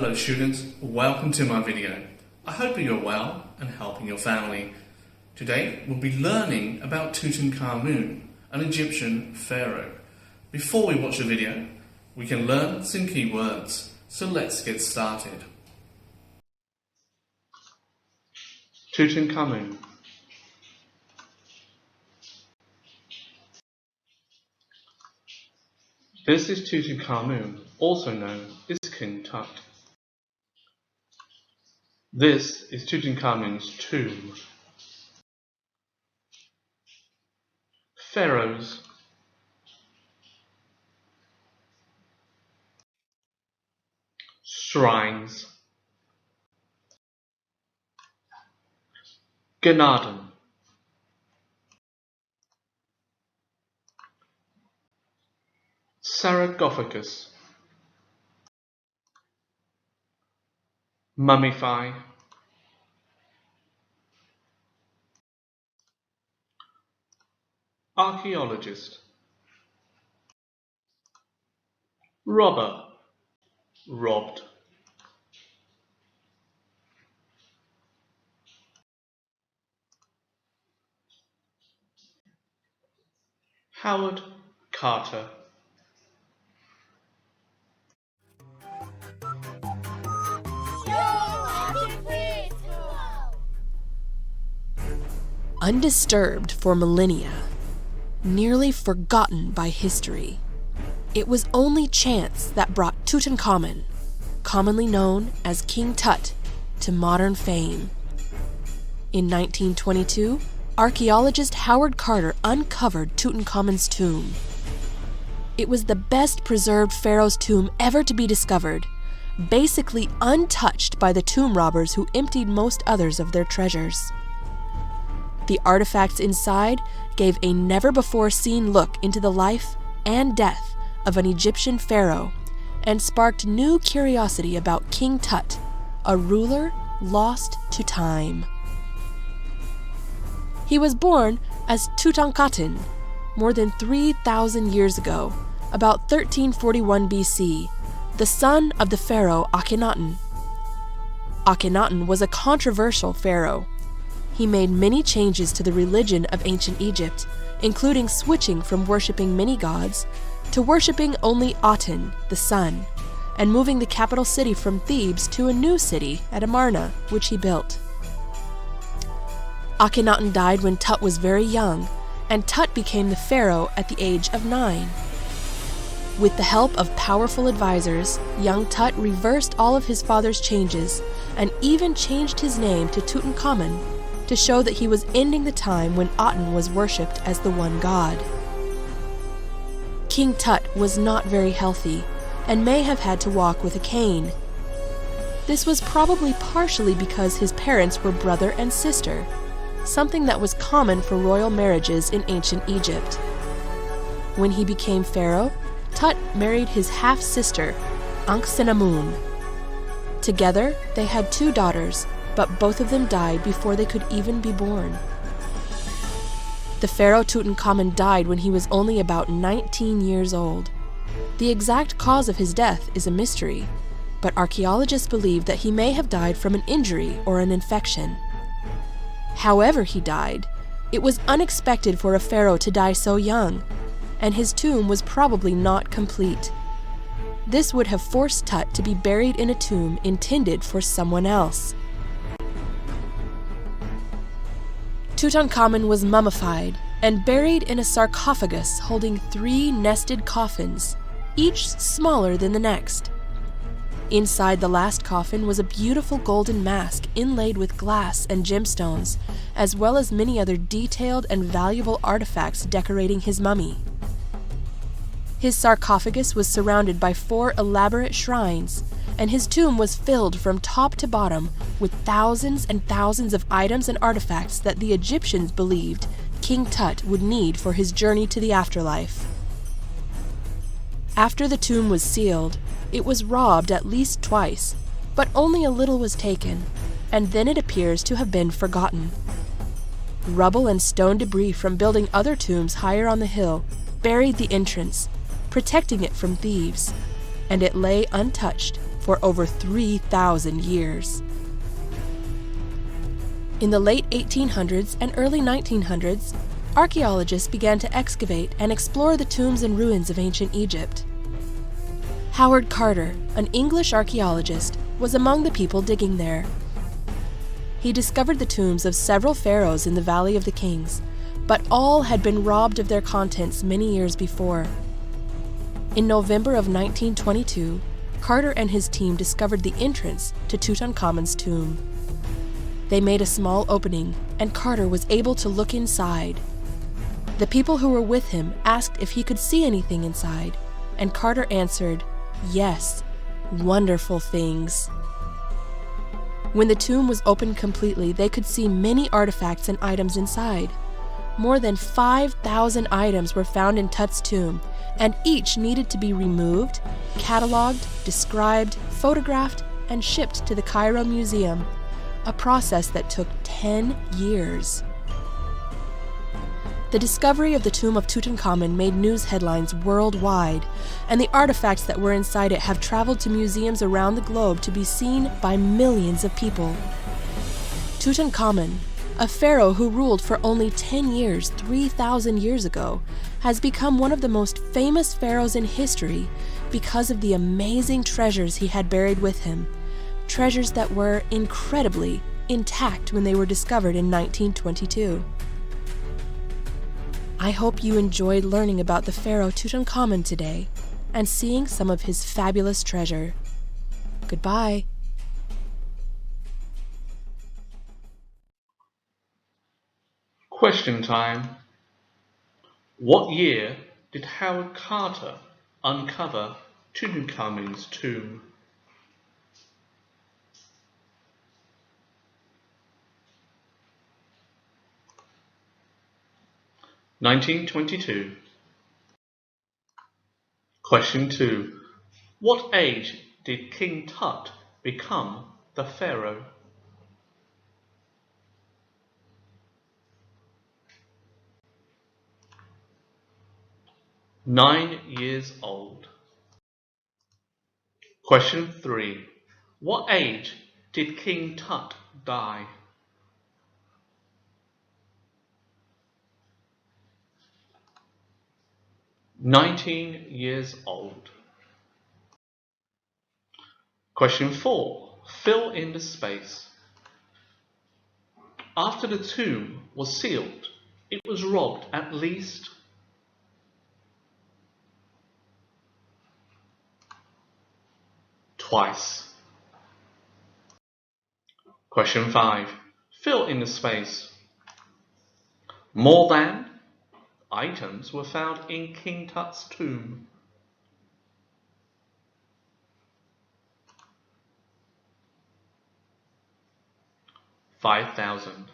Hello students, welcome to my video. I hope you're well and helping your family. Today we'll be learning about Tutankhamun, an Egyptian pharaoh. Before we watch the video, we can learn some key words, so let's get started. Tutankhamun. This is Tutankhamun, also known as King Tut. This is Tutankhamun's tomb. Pharaohs. Shrines. Ganaden. Sarcophagus. Mummify. Archaeologist. Robber. Robbed. Howard Carter. Undisturbed for millennia, nearly forgotten by history, it was only chance that brought Tutankhamun, commonly known as King Tut, to modern fame. In 1922, archaeologist Howard Carter uncovered Tutankhamun's tomb. It was the best preserved pharaoh's tomb ever to be discovered, basically untouched by the tomb robbers who emptied most others of their treasures. The artifacts inside gave a never-before-seen look into the life and death of an Egyptian pharaoh and sparked new curiosity about King Tut, a ruler lost to time. He was born as Tutankhamun more than 3,000 years ago, about 1341 BC, the son of the pharaoh Akhenaten. Akhenaten was a controversial pharaoh. He made many changes to the religion of ancient Egypt, including switching from worshipping many gods to worshipping only Aten, the sun, and moving the capital city from Thebes to a new city at Amarna, which he built. Akhenaten died when Tut was very young, and Tut became the pharaoh at the age of 9. With the help of powerful advisors, young Tut reversed all of his father's changes and even changed his name to Tutankhamun to show that he was ending the time when Aten was worshipped as the one god. King Tut was not very healthy and may have had to walk with a cane. This was probably partially because his parents were brother and sister, something that was common for royal marriages in ancient Egypt. When he became pharaoh, Tut married his half-sister, Ankhesenamun. Together, they had 2 daughters, but both of them died before they could even be born. The pharaoh Tutankhamun died when he was only about 19 years old. The exact cause of his death is a mystery, but archaeologists believe that he may have died from an injury or an infection. However he died, it was unexpected for a pharaoh to die so young, and his tomb was probably not complete. This would have forced Tut to be buried in a tomb intended for someone else. Tutankhamun was mummified and buried in a sarcophagus holding 3 nested coffins, each smaller than the next. Inside the last coffin was a beautiful golden mask inlaid with glass and gemstones, as well as many other detailed and valuable artifacts decorating his mummy. His sarcophagus was surrounded by 4 elaborate shrines, and his tomb was filled from top to bottom with thousands and thousands of items and artifacts that the Egyptians believed King Tut would need for his journey to the afterlife. After the tomb was sealed, it was robbed at least twice, but only a little was taken, and then it appears to have been forgotten. Rubble and stone debris from building other tombs higher on the hill buried the entrance, protecting it from thieves, and it lay untouched for over 3,000 years. In the late 1800s and early 1900s, archaeologists began to excavate and explore the tombs and ruins of ancient Egypt. Howard Carter, an English archaeologist, was among the people digging there. He discovered the tombs of several pharaohs in the Valley of the Kings, but all had been robbed of their contents many years before. In November of 1922, Carter and his team discovered the entrance to Tutankhamun's tomb. They made a small opening, and Carter was able to look inside. The people who were with him asked if he could see anything inside, and Carter answered, "Yes, wonderful things." When the tomb was opened completely, they could see many artifacts and items inside. More than 5,000 items were found in Tut's tomb, and each needed to be removed, cataloged, described, photographed, and shipped to the Cairo Museum, a process that took 10 years. The discovery of the tomb of Tutankhamun made news headlines worldwide, and the artifacts that were inside it have traveled to museums around the globe to be seen by millions of people. Tutankhamun, a pharaoh who ruled for only 10 years 3,000 years ago, has become one of the most famous pharaohs in history because of the amazing treasures he had buried with him, treasures that were incredibly intact when they were discovered in 1922. I hope you enjoyed learning about the pharaoh Tutankhamun today and seeing some of his fabulous treasure. Goodbye. Question time. What year did Howard Carter uncover Tutankhamun's tomb? (1922). Question 2. What age did King Tut become the pharaoh? (9 years old). Question 3. What age did King Tut die? (19 years old). Question 4. Fill in the space. After the tomb was sealed, it was robbed at least twice. Question 5. Fill in the space. More than items were found in King Tut's tomb. (5,000).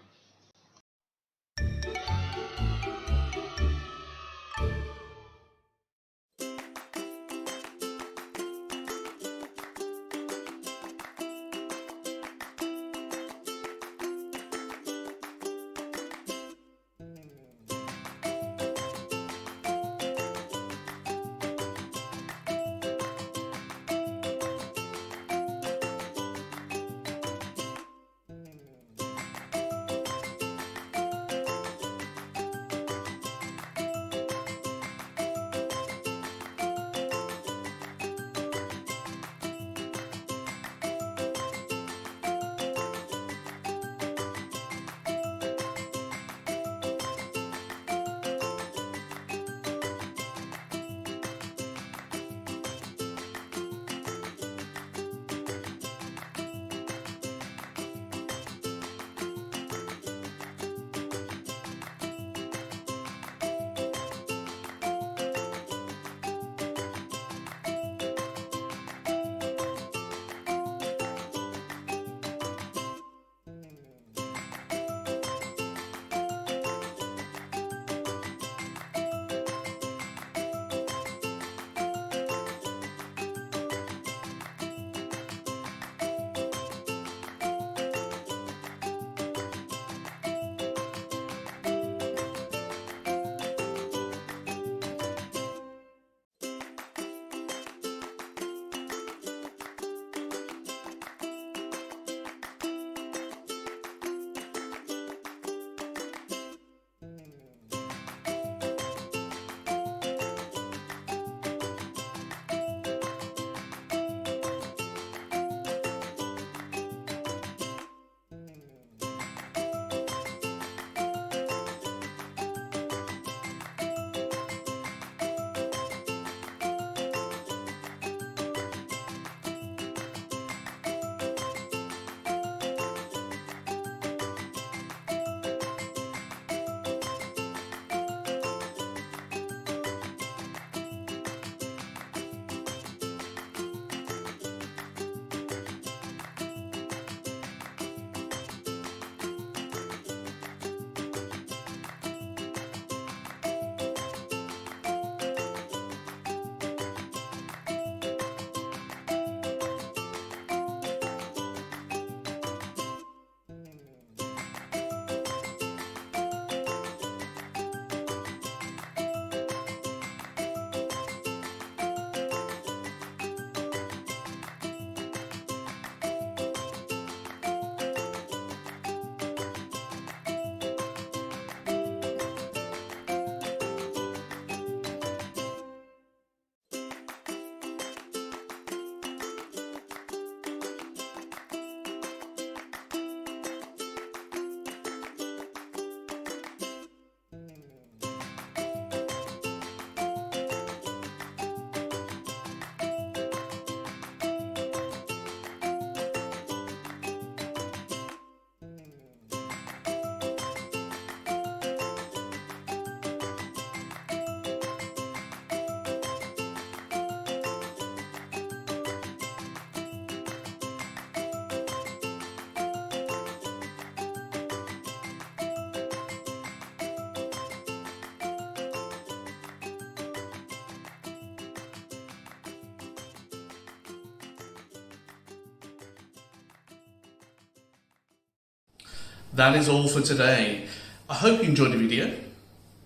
That is all for today. I hope you enjoyed the video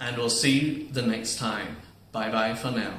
and we'll see you the next time. Bye bye for now.